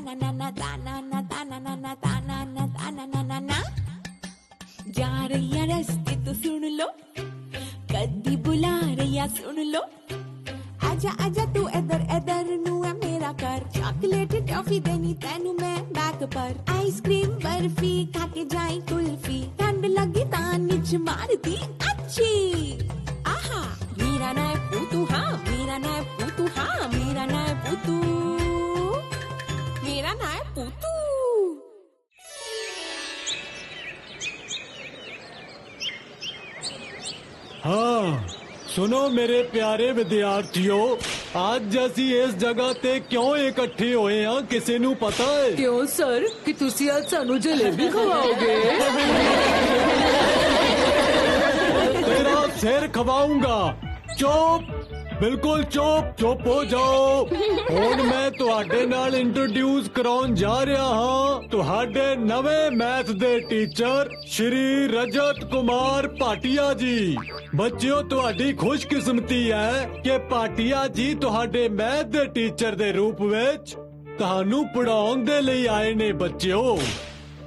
ताना ना ना ताना ना ताना ना ना ताना ना ताना ना ना ना जा रही रस्ते तो सुन लो कदी बुला रही सुन लो आजा आजा तू इधर इधर नू है मेरा कर चॉकलेट टॉफी देनी तेनू मैं बैक पर आइसक्रीम बर्फी खाके जाई कुल्फी ठंड लगी तान निच मारती अच्छी आहा मेरा ना पूतू हाँ मेरा ना पूतू हाँ मेरा ना पूतू मेरा ना पूतू। हाँ सुनो मेरे प्यारे विद्यार्थियों, आज जैसी इस जगह ते क्यों इकट्ठे होए हैं किसी नू पता है? क्यों सर कि तुसी आज सानू जलेबी खवाओगे? तेरा सिर खवाऊंगा। चुप, बिल्कुल चुप, चुप हो जाओ। हुण मैं तुहाडे नाल इंट्रोड्यूस कराउण जा रहा हाँ तुहाडे नवे मैथ दे टीचर श्री रजत कुमार भाटिया जी। बच्चों तुहाडी खुशकिस्मती है कि भाटिया जी तुहाडे मैथ दे टीचर दे रूप विच तुहानू पढ़ाउण दे लई आए ने। बच्चों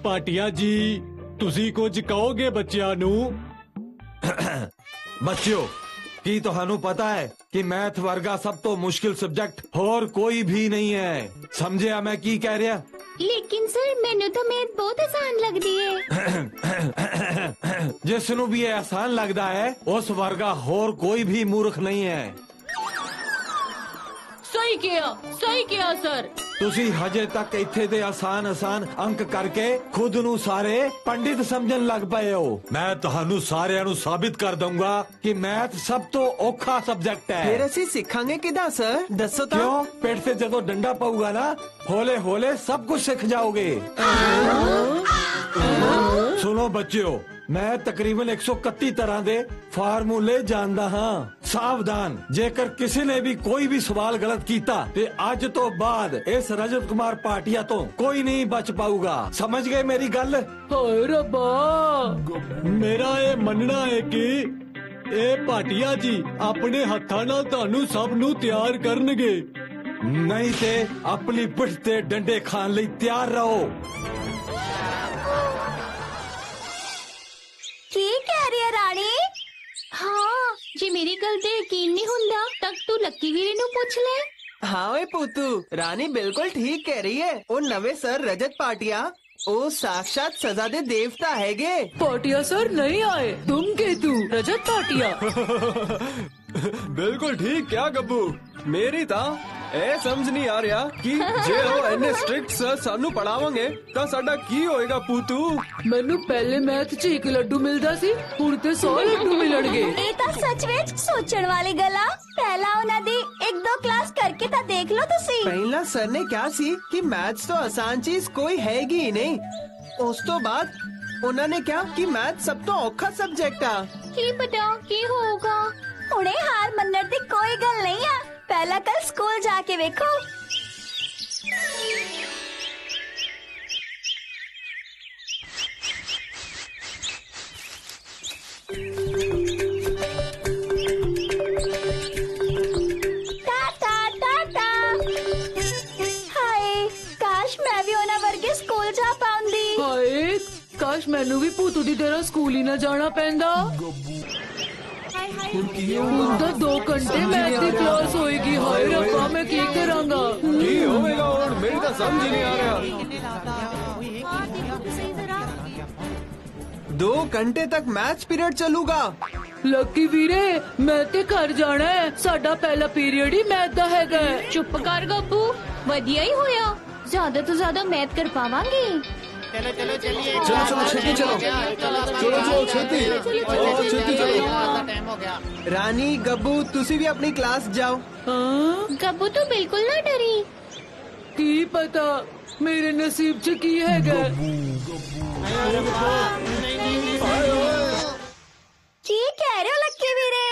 भाटिया जी तुसी कुछ कहोगे बच्चियां नू? बच्चों की ਤੁਹਾਨੂੰ पता है कि मैथ वर्गा सब तो मुश्किल सब्जेक्ट और कोई भी नहीं है। समझे मैं की कह रहा? लेकिन सर मैंने तो मैथ बहुत आसान लगती है। जिसनू भी ये आसान लगता है उस वर्गा और कोई भी मूर्ख नहीं है। सही किया सर। तुसी हजे तक इत्थे दे आसान आसान अंक करके खुद नू सारे पंडित समझन लग पए हो। मैं तुहानू सारिਆਂ ਨੂੰ साबित कर दूंगा कि मैथ सब तो औखा सब्जेक्ट है। फिर ਅਸੀਂ सिखांगे किदा सर? दसो तो। क्यों? पेट से जदों डंडा पऊगा ना होले होले सब कुछ सीख जाओगे। सुनो बच्चों, मैं तकरीबन 131 तरह दे फार्मूले जानदा हाँ। सावधान, जेकर किसी ने भी कोई भी सवाल गलत कीता ते आज तो बाद इस रजत कुमार भाटिया तो कोई नहीं बच पाऊगा। समझ गए मेरी गल? हाय रब्बा, मेरा ये मनना है कि ए भाटिया जी अपने हत्थां नाल तुहानू सब नू तैयार करनगे। नहीं ते अपनी पिठ ते डंडे खान लई तैयार रहो। की कह रही है रानी? हाँ जे मेरी गल ते यकीन नहीं हुंदा तक तू लक्की वीरे नू पूछ ले। हाँ ओए पुतू, रानी बिल्कुल ठीक कह रही है। वो नवे सर रजत भाटिया ओ साक्षात सजा दे देवता हैगे। भाटिया सर नहीं आए, तुम के तू रजत भाटिया। बिल्कुल ठीक क्या गब्बू, मेरी ता ਇਹ ਸਮਝ ਨਹੀਂ ਆ ਰਿਹਾ ਕਿ ਜੇ ਉਹ ਇੰਨੇ ਸਟ੍ਰਿਕਟ ਸਰ ਸਾਨੂੰ ਪੜਾਵਾਂਗੇ ਤਾਂ ਸਾਡਾ ਕੀ ਹੋਏਗਾ ਪੂਤੂ। ਮੈਨੂੰ ਪਹਿਲੇ ਮੈਥ 'ਚ 1 ਲੱਡੂ ਮਿਲਦਾ ਸੀ, ਹੁਣ ਤੇ 100 ਲੱਡੂ ਮਿਲਣਗੇ। ਇਹ ਤਾਂ ਸੱਚ ਵਿੱਚ ਸੋਚਣ ਵਾਲੀ ਗੱਲ ਆ। ਪਹਿਲਾਂ ਉਹਨਾਂ ਦੀ 1-2 ਕਲਾਸ ਕਰਕੇ ਤਾਂ ਦੇਖ ਲਓ ਤੁਸੀਂ। पहला सर ने क्या सी कि मैथ्स तो आसान चीज कोई हैगी ही नहीं। उस तो बाद उन्होंने क्या कि मैथ सब तो औखा सब्जेक्ट आ। ਕੀ ਪਤਾ ਕੀ ਹੋਊਗਾ। ਹੁਣੇ ਹਾਰ ਮੰਨਣ ਦੀ ਕੋਈ ਗੱਲ ਨਹੀਂ ਆ। पहला कल स्कूल जाके देखो। टाटा टाटा। हाय काश मैं भी उन्हां वर्गे स्कूल जा पाउंदी। ਹਾਏ ਕਾਸ਼ ਮੈਨੂੰ ਵੀ ਭੂਤੂ ਦੀ ਤਰ੍ਹਾਂ ਸਕੂਲ ਹੀ ਨਾ ਜਾਣਾ ਪੈਂਦਾ। ਹੁਣ ਤਾਂ 2 ਘੰਟੇ ਮੈਥ ਦੀ ਕਲਾਸ ਹੋਏਗੀ। ਹਾਏ ਰੱਬਾ ਮੈਂ ਕੀ ਕਰਾਂਗਾ। ਕੀ ਹੋਵੇਗਾ ਹੁਣ ਮੇਰੀ ਤਾਂ ਸਮਝ ਹੀ ਨਹੀਂ ਆ ਰਿਹਾ। 2 घंटे तक मैथ्स पीरियड चलूगा। ਲੱਕੀ ਵੀਰੇ ਮੈਂ ਤੇ ਘਰ ਜਾਣਾ ਹੈ, ਸਾਡਾ ਪਹਿਲਾ ਪੀਰੀਅਡ ਹੀ ਮੈਥ ਦਾ ਹੈਗਾ। ਚੁੱਪ ਕਰ ਗੱਬੂ, ਵਧੀਆ ਹੀ ਹੋਇਆ। ਜ਼ਿਆਦਾ ਤੋਂ ਜ਼ਿਆਦਾ ਮੈਥ ਕਰ ਪਾਵਾਂਗੇ। चलो छेती चलो, चलो छेती चलो। रानी गब्बू तुसी भी अपनी क्लास जाओ। ਹਾਂ गब्बू तो बिल्कुल ना डरी। ਕੀ ਪਤਾ ਮੇਰੇ ਨਸੀਬ 'ਚ ਕੀ ਹੈਗਾ। ਕੀ ਕਹਿ ਰਹੇ ਹੋ ਲੱਕੀ ਵੀਰੇ?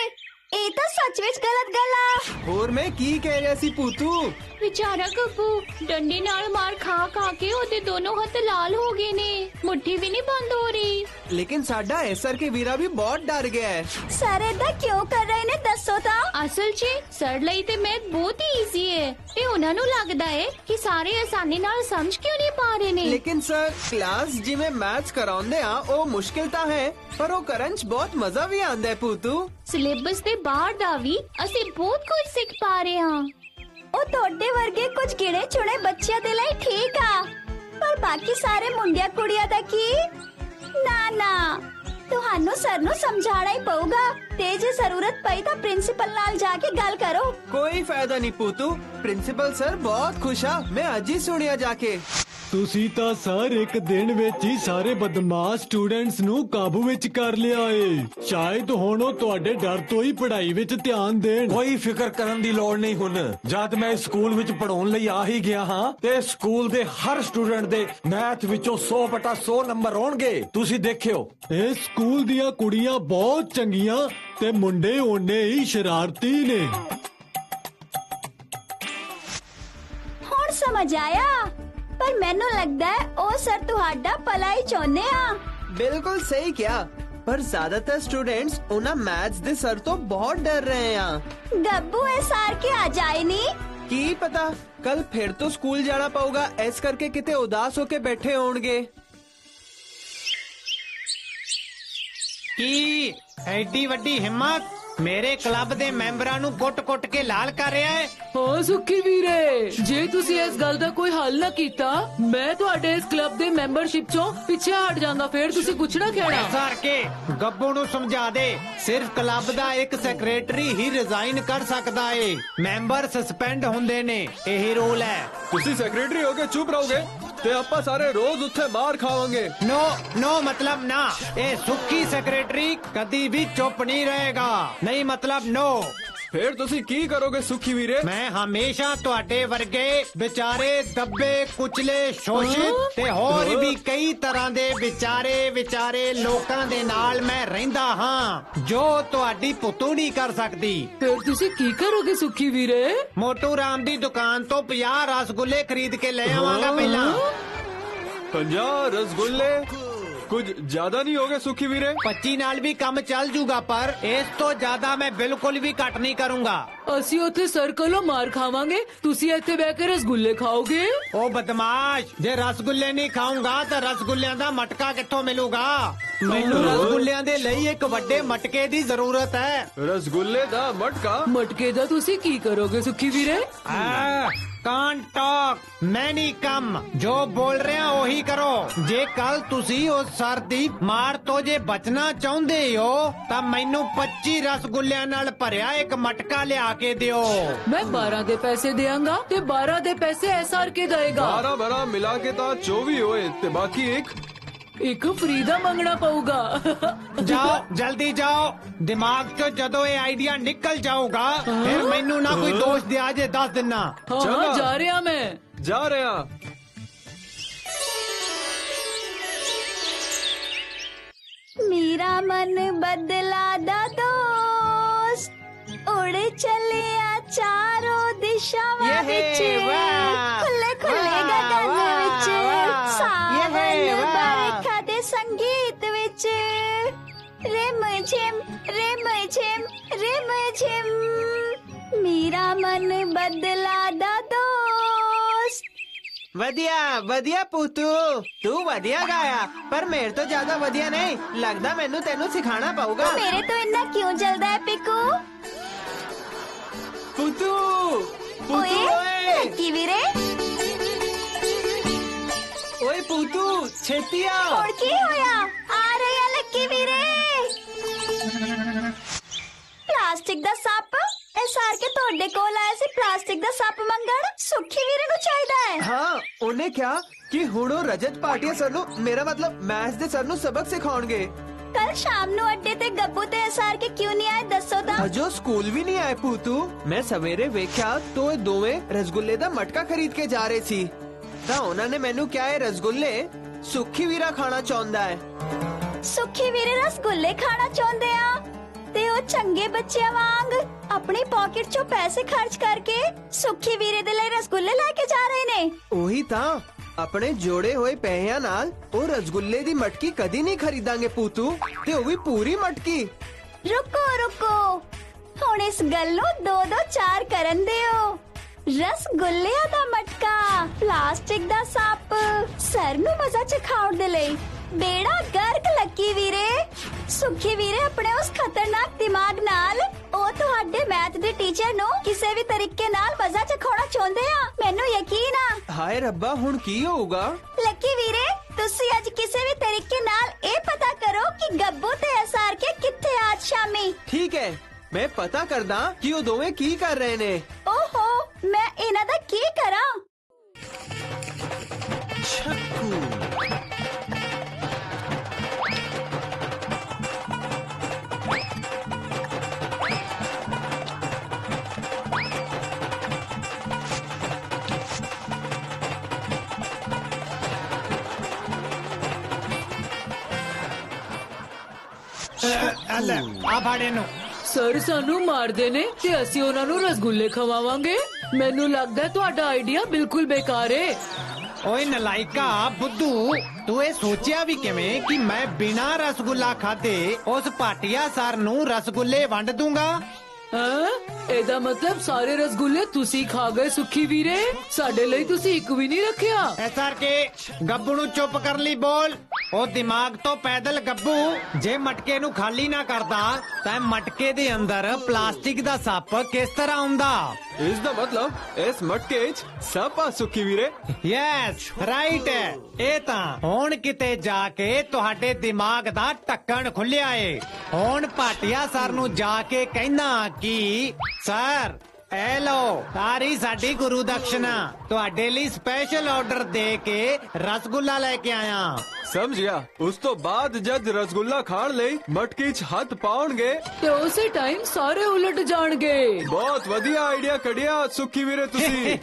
ਇਹ ਤਾਂ ਸੱਚ ਵਿੱਚ ਗਲਤ ਗੱਲ ਆ। ਹੋਰ ਮੈਂ ਕੀ ਕਹਿ ਰਿਹਾ ਸੀ ਪੂਤੂ? ਵਿਚਾਰਾ ਗੱਬੂ ਡੰਡੇ ਨਾਲ ਮਾਰ ਖਾ ਖਾ ਕੇ ਉਹਦੇ ਦੋਨੋਂ ਹੱਥ ਲਾਲ ਹੋ ਗਏ ਨੇ, ਮੁੱਠੀ ਵੀ ਨਹੀਂ ਬੰਦ ਹੋ ਰਹੀ। लेकिन साडा एसआर के वीरा भी बहुत डर गया है। ਸਰ ਏਦਾਂ ਕਿਉਂ ਕਰ ਰਹੇ ਨੇ ਦੱਸੋ ਤਾਂ। ਅਸਲ 'ਚ ਸਰ ਲਈ ਤੇ ਮੈਥ ਬਹੁਤ ਹੀ ਈਜ਼ੀ ਹੈ ਤੇ ਉਹਨਾਂ ਨੂੰ ਲੱਗਦਾ ਹੈ ਕਿ ਸਾਰੇ ਆਸਾਨੀ ਨਾਲ ਸਮਝ ਕਿਉਂ ਨਹੀਂ ਪਾ ਰਹੇ ਨੇ। लेकिन सर क्लास जिवें मैथ्स कराਉਂਦੇ ਆ ਉਹ ਮੁਸ਼ਕਿਲ ਤਾਂ ਹੈ ਪਰ ਉਹ ਕਰਨ 'ਚ ਬਹੁਤ ਮਜ਼ਾ ਵੀ ਆਉਂਦਾ ਹੈ ਪੂਤੂ। ਸਿਲੇਬਸ ਦੇ ਬਾਹਰ ਦਾ ਵੀ ਅਸੀਂ ਬਹੁਤ ਕੁਝ ਸਿੱਖ ਪਾ ਰਹੇ ਹਾਂ। ਉਹ ਤੁਹਾਡੇ ਵਰਗੇ ਕੁਝ ਗਿਣੇ ਚੁਣੇ ਬੱਚਿਆਂ ਦੇ ਲਈ ਠੀਕ ਆ, ਪਰ ਬਾਕੀ ਸਾਰੇ ਮੁੰਡਿਆਂ ਕੁੜੀਆਂ ਦਾ ਕੀ? ਨਾ ਤੁਹਾਨੂੰ ਸਰ ਨੂੰ ਸਮਝਾਣਾ ਹੀ ਪਊਗਾ ਤੇ ਜੇ ਜ਼ਰੂਰਤ ਪਈ ਤਾਂ ਪ੍ਰਿੰਸੀਪਲ ਨਾਲ ਜਾ ਕੇ ਗੱਲ ਕਰੋ। ਕੋਈ ਫਾਇਦਾ ਨਹੀਂ ਪੂਤੂ, ਪ੍ਰਿੰਸੀਪਲ ਸਰ ਬਹੁਤ ਖੁਸ਼ ਆ, ਮੈਂ ਅੱਜ ਹੀ ਸੁਣਿਆ ਜਾ ਕੇ। ਤੁਸੀਂ ਤਾਂ ਸਰ ਇੱਕ ਦਿਨ ਵਿੱਚ ਹੀ ਸਾਰੇ ਬਦਮਾਸ਼ ਸਟੂਡੈਂਟਸ ਨੂੰ ਕਾਬੂ ਵਿੱਚ ਕਰ ਲਿਆ ਏ। ਸ਼ਾਇਦ ਹੁਣ ਉਹ ਤੁਹਾਡੇ ਡਰ ਤੋਂ ਹੀ ਪੜ੍ਹਾਈ ਵਿੱਚ ਧਿਆਨ ਦੇਣ। ਕੋਈ ਫਿਕਰ ਕਰਨ ਦੀ ਲੋੜ ਨਹੀਂ ਹੁਣ। ਜਦ ਮੈਂ ਸਕੂਲ ਵਿੱਚ ਪੜਾਉਣ ਲਈ ਆ ਹੀ ਗਿਆ ਹਾਂ ਤੇ ਸਕੂਲ ਦੇ ਹਰ ਸਟੂਡੈਂਟ ਦੇ ਮੈਥ ਵਿੱਚੋਂ 100/100 ਨੰਬਰ ਆਉਣਗੇ, ਤੁਸੀਂ ਦੇਖਿਓ। ਇਹ ਸਕੂਲ ਦੀਆਂ ਕੁੜੀਆਂ ਬਹੁਤ ਚੰਗੀਆਂ ਤੇ ਮੁੰਡੇ ਓਨੇ ਹੀ ਸ਼ਰਾਰਤੀ ਨੇ। ਹੁਣ ਸਮਝ ਆਇਆ, ਪਰ ਮੈਨੂੰ ਲੱਗਦਾ ਹੈ ਉਹ ਸਰ ਤੁਹਾਡਾ ਭਲਾ ਹੀ ਚਾਹੁੰਦੇ ਆ। ਬਿਲਕੁਲ ਸਹੀ ਕਿਹਾ, ਪਰ ਜ਼ਿਆਦਾਤਰ ਸਟੂਡੈਂਟਸ ਉਹਨਾਂ ਮੈਥਸ ਦੇ ਸਰ ਤੋਂ ਬਹੁਤ ਡਰ ਰਹੇ ਆ। ਗੱਬੂ ਇਹ ਸਾਰ ਕੇ ਆ ਜਾਏ ਨਹੀਂ। ਕੀ ਪਤਾ ਕੱਲ ਫਿਰ ਤੋਂ ਸਕੂਲ ਜਾਣਾ ਪਊਗਾ, ਇਸ ਕਰਕੇ ਕਿਤੇ ਉਦਾਸ ਹੋ ਕੇ ਬੈਠੇ ਹੋਣਗੇ। ਕੀ ਐਡੀ ਵੱਡੀ ਹਿੰਮਤ ਮੇਰੇ ਕਲੱਬ ਦੇ ਮੈਂਬਰਾਂ ਨੂੰ ਕੁੱਟ-ਕੁੱਟ ਕੇ ਲਾਲ ਕਰ ਰਿਹਾ ਹੈ। ਹਾਂ ਸੁੱਖੀ ਵੀਰੇ, ਜੇ ਤੁਸੀਂ ਇਸ ਗੱਲ ਦਾ ਕੋਈ ਹੱਲ ਨਾ ਕੀਤਾ ਮੈਂ ਤੁਹਾਡੇ ਇਸ ਕਲੱਬ ਦੇ ਮੈਂਬਰਸ਼ਿਪ ਚੋਂ ਪਿੱਛੇ ਹਟ ਜਾਂਦਾ, ਫੇਰ ਤੁਸੀਂ ਕੁਛ ਨਾ ਕਹਿਣਾ। ਸਰ ਕੇ ਗੱਬੂ ਨੂੰ ਸਮਝਾ ਦੇ, ਸਿਰਫ ਕਲੱਬ ਦਾ ਇੱਕ ਸੈਕਟਰੀ ਹੀ ਰਿਜ਼ਾਈਨ ਕਰ ਸਕਦਾ ਏ, ਮੈਂਬਰ ਸਸਪੈਂਡ ਹੁੰਦੇ ਨੇ, ਇਹੀ ਰੂਲ ਹੈ। ਤੁਸੀਂ ਸੈਕਟਰੀ ਹੋ ਕੇ ਚੁੱਪ ਰਹੋਗੇ ਤੇ ਆਪਾਂ ਸਾਰੇ ਰੋਜ਼ ਉੱਥੇ ਮਾਰ ਖਾਵਾਂਗੇ। नो मतलब ना, ਇਹ ਸੁੱਖੀ ਸੈਕਟਰੀ ਕਦੀ ਵੀ ਚੁੱਪ ਨਹੀਂ ਰਹੇਗਾ। ਨਹੀਂ ਮਤਲਬ नो। ਫੇਰ ਤੁਸੀਂ ਕੀ ਕਰੋਗੇ ਸੁਖੀ ਵੀਰੇ? ਮੈਂ ਹਮੇਸ਼ਾ ਤੁਹਾਡੇ ਵਰਗੇ ਵਿਚਾਰੇ ਦੱਬੇ ਕੁਚਲੇ ਸ਼ੋਸ਼ਿਤ ਤੇ ਹੋਰ ਵੀ ਕਈ ਤਰ੍ਹਾਂ ਦੇ ਵਿਚਾਰੇ ਲੋਕਾਂ ਦੇ ਨਾਲ ਮੈਂ ਰਹਿੰਦਾ ਹਾਂ ਜੋ ਤੁਹਾਡੀ ਪੁੱਤੂ ਨਹੀਂ ਕਰ ਸਕਦੀ। ਫੇਰ ਤੁਸੀਂ ਕੀ ਕਰੋਗੇ ਸੁੱਖੀ ਵੀਰੇ? ਮੋਟੂ ਰਾਮ ਦੀ ਦੁਕਾਨ ਤੋਂ 50 ਰਸਗੁੱਲੇ ਖਰੀਦ ਕੇ ਲੈ ਆਵਾਂਗਾ ਪਹਿਲਾਂ। 50 ਰਸਗੁੱਲੇ ਕੁਝ ਜ਼ਿਆਦਾ ਨਹੀਂ ਹੋ ਗਏ ਸੁਖੀ ਵੀਰੇ? 25 ਨਾਲ ਵੀ ਕੰਮ ਚੱਲ ਜੂਗਾ, ਪਰ ਇਸ ਤੋਂ ਜ਼ਿਆਦਾ ਮੈਂ ਬਿਲਕੁਲ ਵੀ ਘੱਟ ਨਹੀਂ ਕਰੂੰਗਾ। ਅਸੀਂ ਉੱਥੇ ਸਰਕਲੋਂ ਮਾਰ ਖਾਵਾਂਗੇ, ਤੁਸੀਂ ਇੱਥੇ ਬਹਿ ਕੇ ਰਸਗੁੱਲੇ ਖਾਓਗੇ। ਉਹ ਬਦਮਾਸ਼, ਜੇ ਰਸਗੁੱਲੇ ਨਹੀਂ ਖਾਊਂਗਾ ਤਾਂ ਰਸਗੁੱਲਿਆਂ ਦਾ ਮਟਕਾ ਕਿੱਥੋਂ ਮਿਲੂਗਾ? ਮੈਨੂੰ ਰਸਗੁੱਲਿਆਂ ਦੇ ਲਈ ਇੱਕ ਵੱਡੇ ਮਟਕੇ ਦੀ ਜ਼ਰੂਰਤ ਹੈ। ਰਸਗੁੱਲੇ ਦਾ ਮਟਕਾ? ਮਟਕੇ ਦਾ ਤੁਸੀਂ ਕੀ ਕਰੋਗੇ ਸੁੱਖੀ ਵੀਰੇ? ਕਾਂਟ ਟਾਕ, ਮੈਂ ਨਹੀਂ ਕੰਮ, ਜੋ ਬੋਲ ਰਿਹਾ ਉਹੀ ਕਰੋ। ਜੇ ਕੱਲ ਤੁਸੀਂ ਉਸ ਸਰ ਦੀ ਮਾਰ ਤੋਂ ਜੇ ਬਚਣਾ ਚਾਹੁੰਦੇ ਹੋ ਤਾਂ ਮੈਨੂੰ 25 ਰਸਗੁੱਲਿਆਂ ਨਾਲ ਭਰਿਆ ਇੱਕ ਮਟਕਾ ਲਿਆ ਕੇ ਦਿਓ। ਮੈਂ 12 ਦੇ ਪੈਸੇ ਦੇਵਾਂਗਾ ਤੇ 12 ਦੇ ਪੈਸੇ ਐਸਆਰ ਕੇ ਦੇਗਾ। 12 ਮਿਲਾ ਕੇ ਤਾਂ 24 ਹੋਏ ਤੇ ਬਾਕੀ ਇੱਕ ਫ੍ਰੀ ਦਾ ਮੰਗਣਾ ਪਊਗਾ। ਜਾਓ ਜਲਦੀ ਜਾਓ, ਦਿਮਾਗ ਚੋਂ ਜਦੋਂ ਇਹ ਆਈਡੀਆ ਨਿਕਲ ਜਾਊਗਾ ਫਿਰ ਮੈਨੂੰ ਨਾ ਕੋਈ ਦੋਸ਼ ਦਿਆ ਜੇ, ਦੱਸ ਦਿਨਾ। ਹਾਂ ਜਾ ਰਿਹਾ ਮੈਂ। ਜਾ ਰਿਹਾ। ਮੇਰਾ ਮਨ ਬਦਲਾ ਦਾ ਦੋਸਤ ਉੜ ਚੱਲਿਆ ਚਾਰੋਂ ਦਿਸ਼ਾਵਾਂ ਵਿੱਚ, ਖੁੱਲੇ ਗਗਨ ਵਿੱਚ, ਸਾਵਨ ਬਰਖਾ ਦੇ ਸੰਗੀਤ ਵਿੱਚ, ਰਿਮ ਝਿਮ ਮੇਰਾ ਮਨ ਬਦਲਾ ਦਾ ਦੋਸਤ। ਵਧੀਆ ਪੂਤੂ, ਤੂੰ ਵਧੀਆ ਗਾਇਆ, ਪਰ ਮੇਰੇ ਤੋਂ ਜ਼ਿਆਦਾ ਵਧੀਆ ਨਹੀਂ ਲੱਗਦਾ, ਮੈਨੂੰ ਤੈਨੂੰ ਸਿਖਾਣਾ ਪਊਗਾ। ਮੇਰੇ ਤੋਂ ਇੰਨਾ ਕਿਉਂ ਜਲਦਾ ਹੈ ਪਿਕੂ? ਪੂਤੂ ਓਏ ਲੱਕੀ ਵੀਰੇ, ਓਏ ਪੂਤੂ ਛੇਤੀ ਆ। ਹੋਰ ਕੀ ਹੋਇਆ? ਆ ਰਿਹਾ ਲੱਕੀ ਵੀਰੇ। ਪਲਾਸਟਿਕ ਦਾ ਸੱਪ, ਇਹ ਸਾਰ ਕੇ ਤੁਹਾਡੇ ਕੋਲ ਆਇਆ ਸੀ ਪਲਾਸਟਿਕ ਦਾ ਸੱਪ ਮੰਗਣ, ਸੁੱਖੀ ਵੀਰੇ ਨੂੰ ਚਾਹੀਦਾ ਹੈ। ਹਾਂ, ਉਹਨੇ ਕਿਹਾ ਕਿ ਹੁਣ ਉਹ ਰਜਤ ਪਾਟਿਆ ਸਰ ਨੂੰ, ਮੇਰਾ ਮਤਲਬ ਮੈਥਸ ਦੇ ਸਰ ਨੂੰ ਸਬਕ ਸਿਖਾਉਣਗੇ। ਕੱਲ ਸ਼ਾਮ ਨੂੰ ਅੱਡੇ ਤੇ ਗੱਬੂ ਤੇ ਸਾਰ ਕੇ ਕਿਉਂ ਨਹੀਂ ਆਏ ਦੱਸੋ ਤਾਂ? ਅਜੋ ਸਕੂਲ ਵੀ ਨਹੀਂ ਆਏ ਪੂਤੂ। ਮੈਂ ਸਵੇਰੇ ਵੇਖਿਆ तो ਇਹ ਦੋਵੇਂ ਰਸਗੁੱਲੇ ਦਾ ਮਟਕਾ ਖਰੀਦ ਕੇ ਜਾ ਰਹੇ ਸੀ ਤਾਂ ਉਹਨਾਂ ਨੇ ਮੈਨੂੰ ਕਿਹਾ ਇਹ ਰਸਗੁੱਲੇ ਸੁੱਖੀ ਵੀਰਾ ਖਾਣਾ ਚਾਹੁੰਦਾ ਹੈ। ਸੁੱਖੀ ਵੀਰੇ ਰਸਗੁੱਲੇ ਖਾਣਾ ਚਾਹੁੰਦੇ ਆ? ਤੇ ਉਹ ਚੰਗੇ ਬੱਚਿਆਂ ਵਾਂਗ ਆਪਣੀ ਪਾਕਟ ਚੋਂ ਪੈਸੇ ਖਰਚ ਕਰਕੇ ਸੁੱਖੀ ਵੀਰੇ ਦੇ ਲਈ ਰਸਗੁੱਲੇ ਲੈ ਕੇ ਜਾ ਰਹੇ ਨੇ। ਉਹੀ ਤਾਂ ਆਪਣੇ ਜੋੜੇ ਹੋਏ ਪੈਸਿਆਂ ਨਾਲ ਉਹ ਰਸਗੁੱਲੇ ਦੀ ਮਟਕੀ ਕਦੀ ਨਹੀਂ ਖਰੀਦਾਂਗੇ ਪੂਤੂ, ਤੇ ਉਹ ਵੀ ਪੂਰੀ ਮਟਕੀ। ਰੁਕੋ ਰੁਕੋ, ਹੁਣ ਇਸ ਗੱਲ ਨੂੰ 2-2-4 ਕਰਨ ਦਿਓ। ਰਸਗੁੱਲਿਆਂ ਦਾ ਮਟਕਾ, ਪਲਾਸਟਿਕ ਦਾ ਸੱਪ, ਸਰ ਨੂੰ ਮਜ਼ਾ ਚਖਾਉਣ ਦੇ ਲਈ ਬੇੜਾ ਗਰਕ ਲੱਕੀ ਵੀਰੇ। ਸੁੱਖੀ ਵੀਰੇ ਆਪਣੇ ਉਸ ਖਤਰਨਾਕ ਦਿਮਾਗ ਨਾਲ ਉਹ ਤੁਹਾਡੇ ਮੈਥ ਦੇ ਟੀਚਰ ਨੂੰ ਕਿਸੇ ਵੀ ਤਰੀਕੇ ਨਾਲ ਮਜ਼ਾ ਚਖਾਉਣਾ ਚਾਹੁੰਦੇ ਆ। ਮੈਨੂੰ ਯਕੀਨ ਆ। ਹਾਏ ਰੱਬਾ, ਹੁਣ ਕੀ ਹੋਊਗਾ? ਲੱਕੀ ਵੀਰੇ, ਤੁਸੀਂ ਅੱਜ ਕਿਸੇ ਵੀ ਤਰੀਕੇ ਨਾਲ ਇਹ ਪਤਾ ਕਰੋ ਕਿ ਗੱਬੂ ਤੇ ਐਸਆਰ ਕੇ ਕਿੱਥੇ ਅੱਜ ਸ਼ਾਮੀ। ਠੀਕ ਹੈ, ਮੈਂ ਪਤਾ ਕਰਦਾ ਕਿ ਉਹ ਦੋਵੇਂ ਕੀ ਕਰ ਰਹੇ ਨੇ। ਓਹੋ, ਮੈਂ ਇਹਨਾਂ ਦਾ ਕੀ ਕਰਾਂ? ਆ ਫਾੜੇ ਨੂੰ। ਸਰ ਸਾਨੂੰ ਮਾਰਦੇ ਨੇ ਤੇ ਅਸੀਂ ਉਹਨਾਂ ਨੂੰ ਰਸਗੁੱਲੇ ਖਵਾਵਾਂਗੇ। ਮੈਨੂੰ ਲੱਗਦਾ ਤੁਹਾਡਾ ਆਈਡੀਆ ਬਿਲਕੁਲ ਬੇਕਾਰ ਏ। ਓਏ ਨਲਾਇਕਾ ਬੁੱਧੂ, ਤੂੰ ਇਹ ਸੋਚਿਆ ਵੀ ਕਿਵੇਂ ਕਿ ਮੈਂ ਬਿਨਾਂ ਰਸਗੁੱਲਾ ਖਾਦੇ ਉਸ ਪਾਟਿਆ ਸਰ ਨੂੰ ਰਸਗੁੱਲੇ ਵੰਡ ਦੂੰਗਾ? ਇਹਦਾ ਮਤਲਬ ਸਾਰੇ ਰਸਗੁੱਲੇ ਤੁਸੀਂ ਖਾ ਗਏ ਸੁੱਖੀ ਵੀਰੇ, ਸਾਡੇ ਲਈ ਤੁਸੀਂ ਇੱਕ ਵੀ ਨਹੀਂ ਰੱਖਿਆ। ਐਸਰ ਕੇ ਗੱਬੂ ਨੂੰ ਚੁੱਪ ਕਰ ਲਈ ਬੋਲ। ਉਹ ਦਿਮਾਗ ਤੋਂ ਪੈਦਲ ਗੱਬੂ ਜੇ ਮਟਕੇ ਨੂੰ ਖਾਲੀ ਨਾ ਕਰਦਾ ਤਾਂ ਮਟਕੇ ਦੇ ਅੰਦਰ ਪਲਾਸਟਿਕ ਦਾ ਸੱਪ ਕਿਸ ਤਰ੍ਹਾਂ ਆਉਂਦਾ? ਇਸ ਦਾ ਮਤਲਬ ਇਸ ਮਟਕੇ 'ਚ ਸੱਪ ਆ ਸੁੱਖੀ ਵੀਰੇ। ਯੈਸ ਰਾਈਟ ਹੈ। ਇਹ ਤਾਂ ਹੁਣ ਕਿਤੇ ਜਾ ਕੇ ਤੁਹਾਡੇ ਦਿਮਾਗ ਦਾ ਢੱਕਣ ਖੁੱਲਿਆ ਏ। ਹੁਣ ਪਾਟਿਆ ਸਰ ਨੂੰ ਜਾ ਕੇ ਕਹਿਣਾ ਕਿ ਸਰ ਐ ਲੋ ਸਾਡੀ ਗੁਰੂ ਦਕਸ਼ਨਾ, ਤੁਹਾਡੇ ਲਈ ਸਪੈਸ਼ਲ ਆਰਡਰ ਦੇ ਕੇ ਰਸਗੁੱਲਾ ਲੈ ਕੇ ਆਇਆ। ਸਮਝ ਗਿਆ। ਉਸ ਤੋਂ ਬਾਅਦ ਜਦ ਰਸਗੁੱਲਾ ਖਾਣ ਲਈ ਮਟਕੀ 'ਚ ਹੱਥ ਪਾਉਣਗੇ ਤੇ ਉਸੇ ਟਾਈਮ ਸਾਰੇ ਉਲਟ ਜਾਣਗੇ। ਬਹੁਤ ਵਧੀਆ ਆਈਡੀਆ ਕੱਢਿਆ ਸੁੱਖੀ ਵੀਰੇ ਤੁਸੀਂ।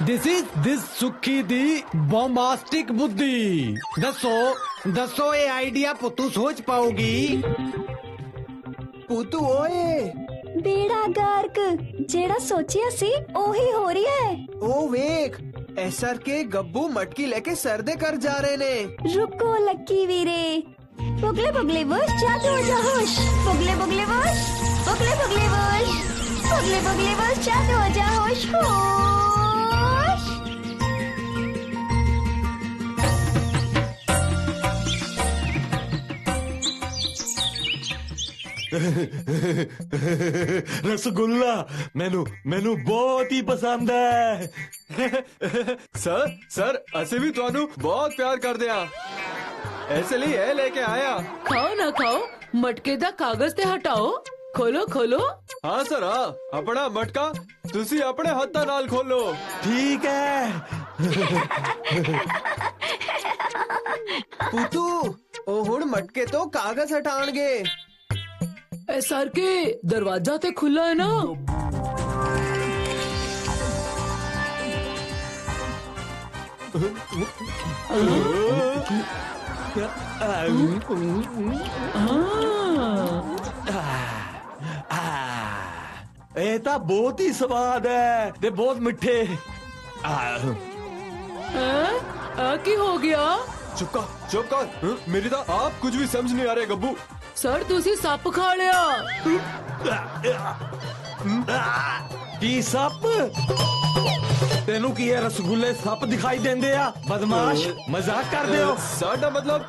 दिस सुखी दी बॉम्बास्टिक बुद्धि। ਦੱਸੋ ਇਹ ਆਈਡੀਆ ਪੁੱਤੂ ਸੋਚ ਪਾਉਗੀ? ਪੂਤੂ ਓਏ, ਬੇੜਾ ਗਰਕ, ਜਿਹੜਾ ਸੋਚਿਆ ਸੀ ਉਹੀ ਹੋ ਰਹੀ ਹੈ। ਉਹ ਵੇਖ, ਐਸਆਰ ਕੇ ਗੱਬੂ ਮਟਕੀ ਲੈ ਕੇ ਸਰ ਦੇ ਘਰ ਜਾ ਰਹੇ ਨੇ। ਰੁਕੋ ਲੱਕੀ ਵੀਰੇ। ਬੁਗਲੇ ਬੁਗਲੇ ਵੁਸ਼, ਜਾਦੂ ਹੋ ਜਾ ਹੋਸ਼। ਬੁਗਲੇ ਬੁਗਲੇ ਵੁਸ਼, ਬੁਗਲੇ ਬੁਗਲੇ ਵੁਸ਼, ਬੁਗਲੇ ਬੁਗਲੇ ਵੁਸ਼, ਜਾਦੂ ਹੋ ਜਾ ਹੋਸ਼ ਹੋਸ਼। ਰਸਗੁੱਲਾ ਮੈਨੂੰ ਬਹੁਤ ਹੀ ਪਸੰਦ ਹੈ। ਸਰ ਅਸੀਂ ਵੀ ਤੁਹਾਨੂੰ ਬਹੁਤ ਪਿਆਰ ਕਰਦੇ ਆ, ਐਸੇ ਲਈ ਇਹ ਲੈ ਕੇ ਆਇਆ। ਖਾਓ ਨਾ ਖਾਓ, ਮਟਕੇ ਦਾ ਕਾਗਜ਼ ਤੇ ਹਟਾਓ। ਖੋਲੋ ਖੋਲੋ। ਹਾਂ ਸਰ, ਹਾਂ, ਆਪਣਾ ਮਟਕਾ ਤੁਸੀਂ ਆਪਣੇ ਹੱਥਾਂ ਨਾਲ ਖੋਲੋ। ਠੀਕ ਹੈ। ਪੂਤੂ, ਉਹ ਹੁਣ ਮਟਕੇ ਤੋਂ ਕਾਗਜ਼ ਹਟਾਣਗੇ। ਐਸਆਰ ਕੇ ਦਰਵਾਜ਼ਾ ਤੇ ਖੁੱਲਾ ਹੈ ਨਾ। ਇਹ ਤਾਂ ਬਹੁਤ ਹੀ ਸਵਾਦ ਹੈ ਤੇ ਬਹੁਤ ਮਿੱਠੇ। ਆ ਕੀ ਹੋ ਗਿਆ? ਚੁੱਪ ਕਰ। ਮੇਰੀ ਤਾਂ ਆਪ ਕੁਝ ਵੀ ਸਮਝ ਨਹੀਂ ਆ ਰਿਹਾ ਗੱਬੂ। ਸਰ ਤੁਸੀਂ ਸੱਪ ਖਾ ਲਿਆ। ਕੀ ਸੱਪ? ਤੈਨੂੰ ਕੀ ਹੈ, ਰਸਗੁੱਲੇ ਸੱਪ ਦਿਖਾਈ ਦਿੰਦੇ ਆ? ਬਦਮਾਸ਼, ਮਜ਼ਾਕ ਕਰਦੇ ਹੋ? ਸਾਡਾ ਮਤਲਬ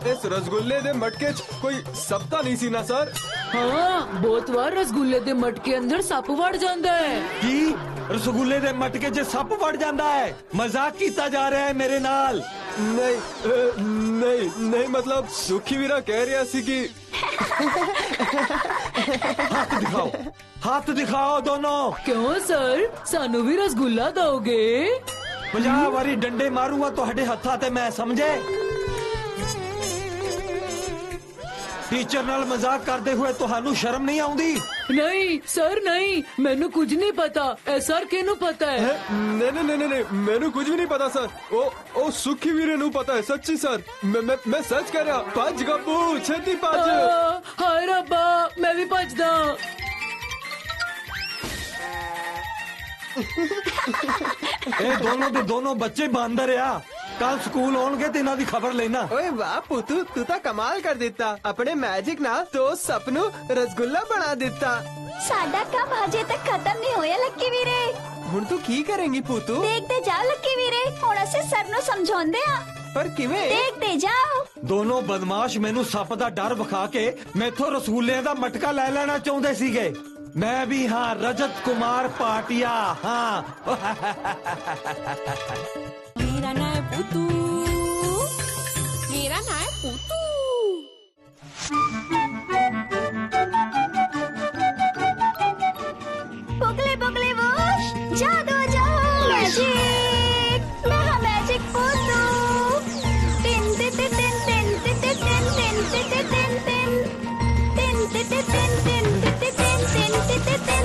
ਇਸ ਰਸਗੁੱਲੇ ਦੇ ਮਟਕੇ 'ਚ ਕੋਈ ਸੱਪ ਤਾਂ ਨਹੀਂ ਸੀ ਨਾ ਸਰ? ਹਾਂ, ਬਹੁਤ ਵਾਰ ਰਸਗੁੱਲੇ ਦੇ ਮਟਕੇ ਅੰਦਰ ਸੱਪ ਵੜ ਜਾਂਦਾ ਹੈ। ਕੀ ਰਸਗੁੱਲੇ ਦੇ ਮਟਕੇ 'ਚ ਸੱਪ ਵੜ ਜਾਂਦਾ ਹੈ? ਮਜ਼ਾਕ ਕੀਤਾ ਜਾ ਰਿਹਾ ਹੈ ਮੇਰੇ ਨਾਲ। ਨਹੀਂ ਮਤਲਬ ਸੁੱਖੀ ਵੀਰਾ ਕਹਿ ਰਿਹਾ ਸੀ ਕਿ ਹੱਥ ਦਿਖਾਓ ਦੋਨੋਂ। ਕਿਉਂ ਸਰ, ਸਾਨੂੰ ਵੀ ਰਸਗੁੱਲਾ ਦੋਗੇ? 50 ਵਾਰੀ ਡੰਡੇ ਮਾਰੂੰਗਾ ਤੁਹਾਡੇ ਹੱਥਾਂ ਤੇ, ਮੈਂ ਸਮਝੇ? ਟੀਚਰ ਨਾਲ ਮਜ਼ਾਕ ਕਰਦੇ ਹੋਏ ਤੁਹਾਨੂੰ ਸ਼ਰਮ ਨਹੀਂ ਆਉਂਦੀ? ਨਹੀਂ ਸਰ ਨਹੀਂ, ਮੈਨੂੰ ਕੁਝ ਨਹੀਂ ਪਤਾ। ਇਹ ਸਰ ਕਿਹਨੂੰ ਪਤਾ ਹੈ? ਨਹੀਂ ਮੈਨੂੰ ਕੁਝ ਵੀ ਨਹੀਂ ਪਤਾ ਸਰ। ਉਹ ਸੁਖੀ ਵੀਰੇ ਨੂੰ ਪਤਾ ਹੈ, ਸੱਚੀ ਸਰ। ਮੈਂ ਸੱਚ ਕਰ ਰਿਹਾ। ਭੱਜ ਗੱਬੂ, ਛੇਤੀ ਭੱਜ। ਹਾਏ ਰੱਬਾ, ਮੈਂ ਵੀ ਭੱਜਦਾ। ਇਹ ਦੋਨੋਂ ਦੇ ਦੋਨੋਂ ਬੱਚੇ ਬਾਂਦਰ ਆ। ਕੱਲ ਸਕੂਲ ਆਉਣਗੇ ਤੇ ਇਹਨਾਂ ਦੀ ਖਬਰ ਲੈਣਾ। ਓਏ ਵਾਹ ਪੁੱਤੂ, ਤੂੰ ਤਾਂ ਕਮਾਲ ਕਰ ਦਿੱਤਾ। ਆਪਣੇ ਮੈਜਿਕ ਨਾਲ ਤੋ ਸਪ ਨੂੰ ਰਸਗੁੱਲਾ ਬਣਾ ਦਿੱਤਾ। ਸਾਡਾ ਕੰਮ ਹਜੇ ਤੱਕ ਖਤਮ ਨਹੀਂ ਹੋਇਆ ਲੱਕੀ ਵੀਰੇ। ਹੁਣ ਤੂੰ ਕੀ ਕਰੇਂਗੀ ਪੁੱਤੂ? ਦੇਖਦੇ ਜਾ ਲੱਕੀ ਵੀਰੇ, ਹੁਣ ਅਸੀਂ ਸਰ ਨੂੰ ਸਮਝਾਉਂਦੇ ਆ। ਪਰ ਕਿਵੇਂ? ਦੇਖਦੇ ਜਾਓ। ਦੋਨੋਂ ਬਦਮਾਸ਼ ਮੈਨੂੰ ਸੱਪ ਦਾ ਡਰ ਵਿਖਾ ਕੇ ਮੈਥੋਂ ਰਸਗੁੱਲਿਆਂ ਦਾ ਮਟਕਾ ਲੈ ਲੈਣਾ ਚਾਹੁੰਦੇ ਸੀਗੇ। ਮੈਂ ਵੀ ਹਾਂ ਰਜਤ ਕੁਮਾਰ ਪਾਟਿਆ ਹਾਂ। मेरा नाम है पुतू, मेरा नाम है पुतू। बुगले बुगले वोश, जादू जाओ मैजिक, महा मैजिक पुतू। टिन टिन टिन टिन टिन टिन टिन टिन टिन टिन टिन टिन टिन टिन टिन टिन टिन टिन।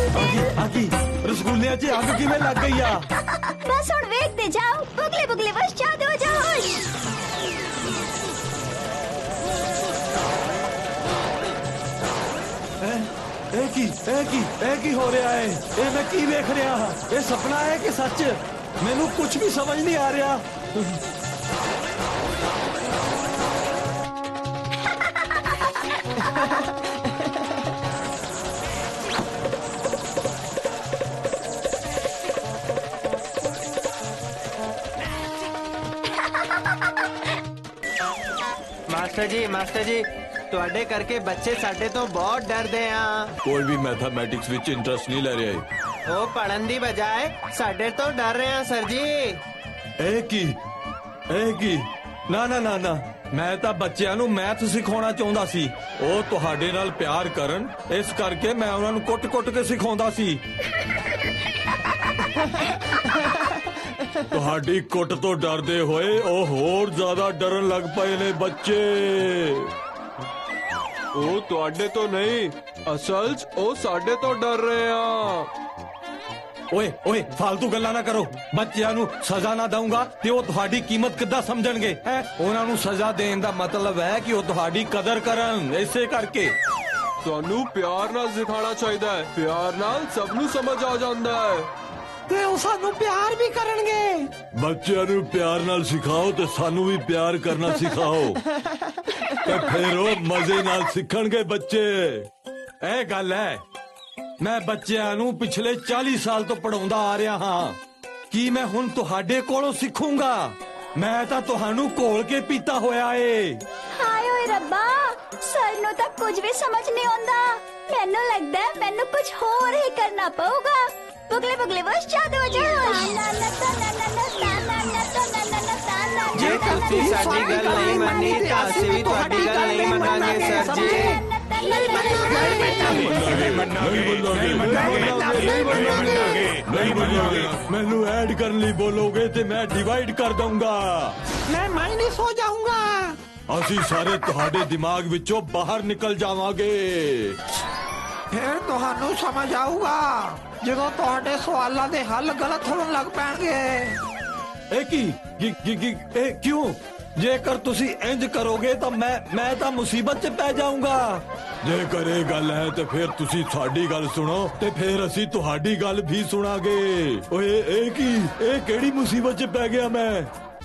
ਆਗੀ ਰਸਗੁੱਲਿਆਂ 'ਚ ਅੱਗ ਕਿਵੇਂ ਲੱਗ ਗਈ ਆ? बस हुण वेखदे जाओ। बुगले बुगले वोश, जादू जाओ। ਇਹ ਕੀ ਹੋ ਰਿਹਾ ਹੈ? ਇਹ ਮੈਂ ਕੀ ਵੇਖ ਰਿਹਾ ਹਾਂ? ਇਹ ਸੁਪਨਾ ਹੈ ਕਿ ਸੱਚ? ਮੈਨੂੰ ਕੁਝ ਵੀ ਸਮਝ ਨਹੀਂ ਆ ਰਿਹਾ। ਮਾਸਟਰ ਜੀ ਤੁਹਾਡੇ ਕਰਕੇ ਬੱਚੇ ਸਾਡੇ ਤੋਂ ਬਹੁਤ ਡਰਦੇ ਆ। ਕੋਈ ਵੀ ਮੈਥਮੈਟਿਕਸ ਵਿੱਚ ਇੰਟਰਸਟ ਨਹੀਂ ਲੈ ਰਿਹਾ ਹੈ। ਉਹ ਪੜਨ ਦੀ ਬਜਾਏ ਸਾਡੇ ਤੋਂ ਡਰ ਰਹੇ ਆ ਸਰ ਜੀ। ਇਹ ਕੀ? ਨਾ ਮੈਂ ਤਾਂ ਬੱਚਿਆਂ ਨੂੰ ਮੈਥ ਸਿਖਾਉਣਾ ਚਾਹੁੰਦਾ ਸੀ। ਉਹ ਤੁਹਾਡੇ ਨਾਲ ਪਿਆਰ ਕਰਨ, ਇਸ ਕਰਕੇ ਮੈਂ ਉਹਨਾਂ ਨੂੰ ਕੁੱਟ-ਕੁੱਟ ਕੇ ਸਿਖਾਉਂਦਾ ਸੀ। ਤੁਹਾਡੀ ਕੁੱਟ ਤੋਂ ਡਰਦੇ ਹੋਏ ਉਹ ਹੋਰ ਜ਼ਿਆਦਾ ਡਰਨ ਲੱਗ ਪਏ ਨੇ ਬੱਚੇ। ਉਹ ਤੁਹਾਡੇ ਤੋਂ ਨਹੀਂ, ਅਸਲ 'ਚ ਉਹ ਸਾਡੇ ਤੋਂ ਡਰ ਰਹੇ ਆ। ਓਏ ਫालतू ਗੱਲਾਂ ਨਾ ਕਰੋ। ਬੱਚਿਆਂ ਨੂੰ ਸਜ਼ਾ ਨਾ ਦਊਂਗਾ ਤੇ ਉਹ ਤੁਹਾਡੀ ਕੀਮਤ ਕਿੱਦਾਂ ਸਮਝਣਗੇ? ਉਹਨਾਂ ਨੂੰ ਸਜ਼ਾ ਦੇਣ ਦਾ ਮਤਲਬ ਹੈ ਕਿ ਉਹ ਤੁਹਾਡੀ ਕਦਰ ਕਰਨ। ਇਸੇ ਕਰਕੇ ਤੁਹਾਨੂੰ ਪਿਆਰ ਨਾਲ ਸਿਖਾਉਣਾ ਚਾਹੀਦਾ ਹੈ। ਪਿਆਰ ਨਾਲ ਸਭ ਨੂੰ ਸਮਝ ਆ ਜਾਂਦਾ ਹੈ। ਤੇ ਉਹ ਸਾਨੂੰ ਪਿਆਰ ਵੀ ਕਰਨਗੇ। ਬੱਚਿਆਂ ਨੂੰ ਪਿਆਰ ਨਾਲ ਸਿਖਾਓ ਤੇ ਸਾਨੂੰ ਵੀ ਪਿਆਰ ਕਰਨਾ ਸਿਖਾਓ ਤੇ ਫਿਰ ਉਹ ਮਜ਼ੇ ਨਾਲ ਸਿੱਖਣਗੇ ਬੱਚੇ। ਇਹ ਗੱਲ ਹੈ। ਮੈਂ ਬੱਚਿਆਂ ਨੂੰ ਪਿਛਲੇ 40 ਸਾਲ ਤੋਂ ਪੜਾਉਂਦਾ ਆ ਰਿਹਾ ਹਾਂ। ਕੀ ਮੈਂ ਹੁਣ ਤੁਹਾਡੇ ਕੋਲੋਂ ਸਿੱਖੂੰਗਾ? ਮੈਂ ਤਾਂ ਤੁਹਾਨੂੰ ਘੋਲ ਕੇ ਪੀਤਾ ਹੋਇਆ ਏ। ਹਾਏ ਓਏ ਰੱਬਾ, ਸਰ ਨੂੰ ਤਾਂ ਕੁਝ ਵੀ ਸਮਝ ਨਹੀਂ ਆਉਂਦਾ। ਮੈਨੂੰ ਲੱਗਦਾ ਹੈ ਮੈਨੂੰ ਕੁਝ ਹੋਰ ਹੀ ਕਰਨਾ ਪਊਗਾ। बुगले बुगले वोश, जादू जाओ। ਜੇ ਤੁਸੀਂ ਸਾਡੀ ਗੱਲ ਨਹੀਂ ਮੰਨੀ ਤਾਂ ਅਸੀਂ ਵੀ ਤੁਹਾਡੀ ਗੱਲ ਨਹੀਂ ਮੰਨਾਂਗੇ ਸਰ ਜੀ। ਮੈਨੂੰ ਐਡ ਕਰਨ ਲਈ ਬੋਲੋਗੇ ਤੇ ਮੈਂ ਡਿਵਾਈਡ ਕਰ ਦਊਂਗਾ। ਮੈਂ ਮਾਈਨਸ ਹੋ ਜਾਊਂਗਾ। ਅਸੀਂ ਸਾਰੇ ਤੁਹਾਡੇ ਦਿਮਾਗ ਵਿੱਚੋਂ ਬਾਹਰ ਨਿਕਲ ਜਾਵਾਂਗੇ। ਫਿਰ ਤੁਹਾਨੂੰ ਸਮਝ ਆਊਗਾ ਜਦੋਂ ਤੁਹਾਡੇ ਸਵਾਲਾਂ ਦੇ ਹੱਲ ਗਲਤ ਹੋਣ ਲੱਗ ਪੈਣਗੇ। ਇਹ ਇਹ ਕਿਉਂ? ਜੇਕਰ ਤੁਸੀਂ ਇੰਜ ਕਰੋਗੇ ਤਾਂ ਮੈਂ ਤਾਂ ਮੁਸੀਬਤ 'ਚ ਪੈ ਜਾਊਂਗਾ। ਜੇਕਰ ਇਹ ਗੱਲ ਹੈ ਤੇ ਫਿਰ ਤੁਸੀਂ ਸਾਡੀ ਗੱਲ ਸੁਣੋ ਤੇ ਫਿਰ ਅਸੀਂ ਤੁਹਾਡੀ ਗੱਲ ਵੀ ਸੁਣਾਂਗੇ। ਓਏ ਇਹ ਕਿਹੜੀ ਮੁਸੀਬਤ 'ਚ ਪੈ ਗਿਆ ਮੈਂ?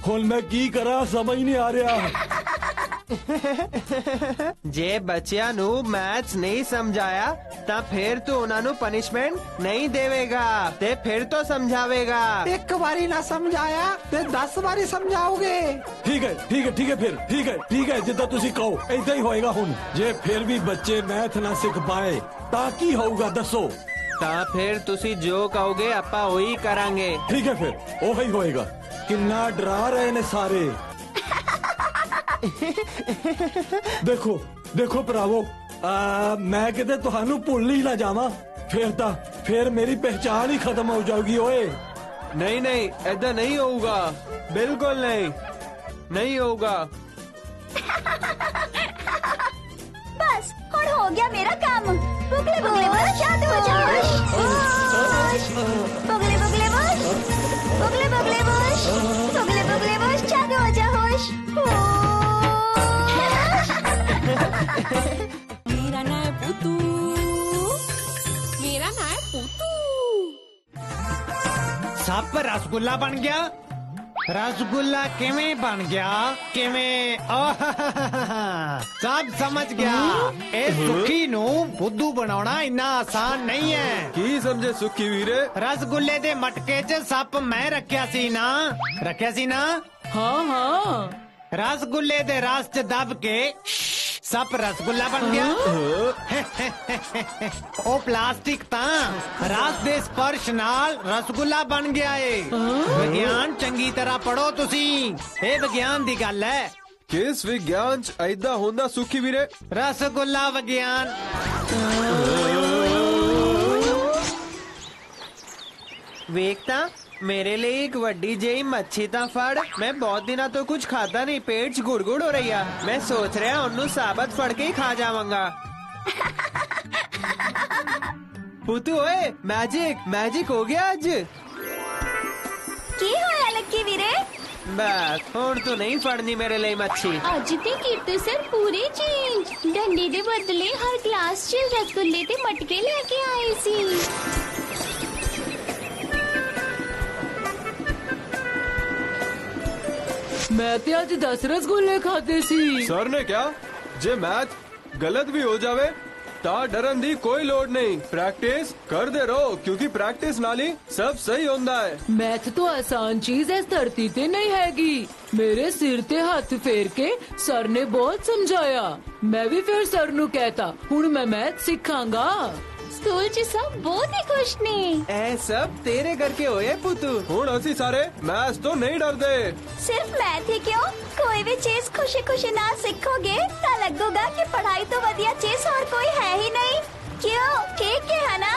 ਹੁਣ ਮੈਂ ਕੀ ਕਰਾਂ ਸਮਝ ਨਹੀਂ ਆ ਰਿਹਾ। ਜੇ ਬੱਚਿਆਂ ਨੂੰ ਮੈਥਸ ਨਹੀਂ ਸਮਝਾਇਆ ਤਾਂ ਫਿਰ ਤੂੰ ਉਹਨਾਂ ਨੂੰ ਪਨਿਸ਼ਮੈਂਟ ਨਹੀਂ ਦੇਵੇਗਾ ਤੇ ਫਿਰ ਤੋਂ ਸਮਝਾਵੇਗਾ। ਇੱਕ ਵਾਰੀ ਨਾ ਸਮਝਾਇਆ ਤੇ 10 ਵਾਰੀ ਸਮਝਾਓਗੇ। ਠੀਕ ਹੈ ਫਿਰ ਠੀਕ ਹੈ ਜਿੱਦਾਂ ਤੁਸੀਂ ਕਹੋ ਏਦਾਂ ਹੀ ਹੋਏਗਾ। ਹੁਣ ਜੇ ਫਿਰ ਵੀ ਬੱਚੇ ਮੈਥ ਨਾ ਸਿੱਖ ਪਾਏ ਤਾਂ ਕੀ ਹੋਊਗਾ ਦੱਸੋ? ਤਾਂ ਫਿਰ ਤੁਸੀਂ ਜੋ ਕਹੋਗੇ ਆਪਾਂ ਉਹੀ ਕਰਾਂਗੇ। ਠੀਕ ਹੈ ਫਿਰ ਉਹੀ ਹੋਏਗਾ। ਕਿੰਨਾ ਡਰਾ ਰਹੇ ਨੇ ਸਾਰੇ। ਦੇਖੋ ਭਰਾਵੋ, ਮੈਂ ਕਿਤੇ ਤੁਹਾਨੂੰ ਭੁੱਲ ਹੀ ਨਾ ਜਾਵਾਂ। ਫਿਰ ਮੇਰੀ ਪਹਿਚਾਨ ਹੀ ਖਤਮ ਹੋ ਜਾਊਗੀ। ਓਏ ਨਹੀਂ ਏਦਾਂ ਨਹੀਂ ਹੋਊਗਾ। ਬਿਲਕੁਲ ਨਹੀਂ ਹੋਊਗਾ। बस हुण हो हो गया मेरा काम। बुगले बुगले बुश जादू हो जा होश। बुगले बुगले बुश, बुगले बुगले बुश, बुगले बुगले बुश जादू हो जा होश। मेरा नाम है पुतू, मेरा नाम है पुतू। सप रसगुल्ला बन गया। रसगुल्ला किवें बन गया? किवें? सब समझ गया। ए सुखी नू बुद्धू बनाना इन्ना आसान नहीं है। की समझे सुखी वीरे? रसगुल्ले दे मटके च सप मैं रखिया सी ना। रखिया सी ना? हाँ हाँ। रसगुल्ले दे रस च दब के सप रसगुल्ला बन गया। ओ प्लास्टिक तां रस दे स्पर्श नाल रसगुल्ला बन गया है। विज्ञान चंगी तरह पढ़ो तुसी। ए विज्ञान दी गल है। किस विज्ञान च ऐदा होंदा सुखी वीरे? रसगुल्ला विज्ञान। ਵੇਖਤਾ ਮੇਰੇ ਲਈ ਇੱਕ ਵੱਡੀ ਜਿਹੀ ਮੱਛੀ ਤਾਂ ਫੜ। ਮੈਂ ਬਹੁਤ ਦਿਨਾਂ ਤੋਂ ਕੁਝ ਖਾਦਾ ਨਹੀਂ, ਪੇਟ 'ਚ ਗੁੜਗੁੜ ਹੋ ਰਹੀ ਆ। ਮੈਂ ਸੋਚ ਰਿਹਾ ਉਹਨੂੰ ਸਾਬਤ ਫੜ ਕੇ ਹੀ ਖਾ ਜਾਵਾਂਗਾ। ਪੁੱਤੂ ਓਏ, ਮੈਜਿਕ ਹੋ ਗਿਆ ਅੱਜ। ਕੀ ਹੋਇਆ ਲੱਕੀ ਵੀਰੇ? ਬਸ ਹੁਣ ਤੂੰ ਨਹੀਂ ਫੜਨੀ ਮੇਰੇ ਲਈ ਮੱਛੀ। ਅੱਜ ਤੇ ਕੀਤੇ ਸਰ ਪੂਰੇ ਚੇਂਜ। ਡੰਡੇ ਦੇ ਬਦਲੇ ਹਰ ਕਲਾਸ 'ਚ ਰਸਗੁੱਲੇ ਤੇ ਮਟਕੇ ਲੈ ਕੇ ਆਏ ਸੀ। मैं ते आज 10 रसगुल्ले खाते सी। सर ने क्या? जे मैथ गलत भी हो जावे ता डरन दी कोई लोड़ नहीं। प्रैक्टिस कर दे रहो क्योंकि प्रैक्टिस नाल ही सब सही होंदा है। मैथ तो आसान चीज इस धरती ते नहीं हैगी। मेरे सिर ते हाथ फेर के सर ने बहुत समझाया। मैं भी फिर सर नू कहता हुण मैं मैथ सिखांगा। स्कूल 'ਚ सब बहुत ही खुश ने। ਇਹ ਸਭ ਤੇਰੇ ਕਰਕੇ ਹੋਏ ਪੁੱਤੂ। हुण असी सारे मैथ तो नहीं डरदे। सिर्फ मैथ ही क्यों, कोई भी चीज खुशी खुशी ना सीखोगे तो लगेगा कि पढ़ाई तो वधिया चीज और कोई है ही नहीं। क्यों? ठीक है ना?